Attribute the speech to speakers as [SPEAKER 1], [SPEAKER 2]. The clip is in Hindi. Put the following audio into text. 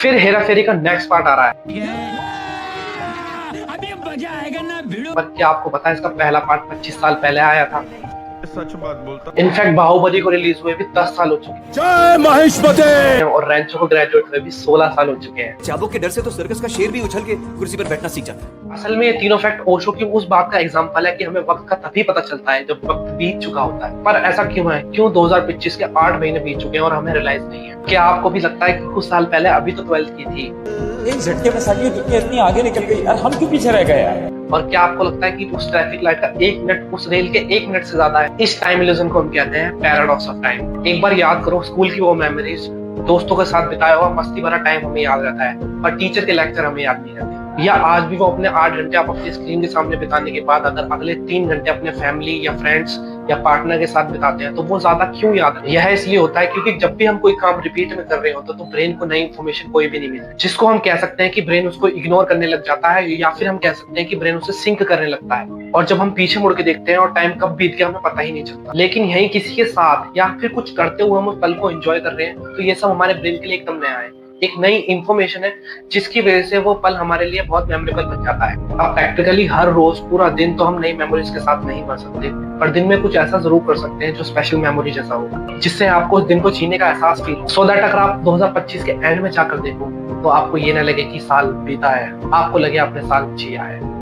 [SPEAKER 1] फिर हेरा फेरी का नेक्स्ट पार्ट आ रहा है।
[SPEAKER 2] अभी मजा आएगा ना भिड़ो।
[SPEAKER 1] पर क्या आपको पता है इसका पहला पार्ट 25 साल पहले आया था।
[SPEAKER 3] सच बात बोलता।
[SPEAKER 1] इनफैक्ट बाहुबली को रिलीज हुए भी 10 साल हो चुके
[SPEAKER 2] जय महेशपते।
[SPEAKER 1] हैं और रैंचो को ग्रेजुएट हुए भी 16 साल हो चुके हैं।
[SPEAKER 4] चाबुक के डर से तो सर्कस का शेर भी उछल के कुर्सी पर बैठना सीख जाता है।
[SPEAKER 1] असल में ये तीनों फैक्ट ओशो की उस बात का एग्जांपल है कि हमें वक्त का तभी पता चलता है जब वक्त बीत चुका होता है। पर ऐसा क्यों है? क्यों 2025 के 8 महीने बीत चुके हैं और हमें रियलाइज नहीं है? क्या आपको भी लगता है कि कुछ साल पहले अभी तो 12th की थी?
[SPEAKER 5] एक झटके में साली दुनिया इतनी आगे निकल गई यार, हम क्यों पीछे रह गए यार।
[SPEAKER 1] और क्या आपको लगता है कि उस ट्रैफिक लाइट का 1 मिनट उस रेल के 1 मिनट से ज्यादा है? इस टाइम इल्यूजन को हम कहते हैं पैराडॉक्स ऑफ टाइम। एक बार याद करो स्कूल की वो मेमोरीज, दोस्तों के साथ बिताया हुआ मस्ती भरा टाइम हमें याद रहता है और टीचर के लेक्चर हमें याद नहीं रहते। या आज भी वो अपने 8 घंटे आप अपनी स्क्रीन के सामने बिताने के बाद अगर अगले 3 घंटे अपने फैमिली या फ्रेंड्स या पार्टनर के साथ बिताते हैं तो वो ज्यादा क्यों याद है? यह इसलिए होता है क्योंकि जब भी हम कोई काम रिपीट में कर रहे होते तो ब्रेन को नई इन्फॉर्मेशन कोई भी नहीं मिलती, जिसको हम कह सकते हैं कि ब्रेन उसको इग्नोर करने लग जाता है या फिर हम कह सकते हैं कि ब्रेन उसे सिंक करने लगता है। और जब हम पीछे मुड़ के देखते हैं और टाइम कब बीत गया हमें पता ही नहीं चलता। लेकिन यही किसी के साथ या फिर कुछ करते हुए हम उस पल को एंजॉय कर रहे हैं तो ये सब हमारे ब्रेन के लिए एकदम नया है, एक नई इंफॉर्मेशन है जिसकी वजह से वो पल हमारे लिए बहुत मेमोरेबल बन जाता है। अब प्रैक्टिकली हर रोज पूरा दिन तो हम नई मेमोरीज के साथ नहीं भर सकते, पर दिन में कुछ ऐसा जरूर कर सकते हैं जो स्पेशल मेमोरी जैसा हो, जिससे आपको उस दिन को जीने का एहसास फील हो। सो दैट अगर आप 2025 के एंड में जाकर देखो तो आपको ये ना लगे कि साल बीता है, आपको लगे आपने साल जिया है।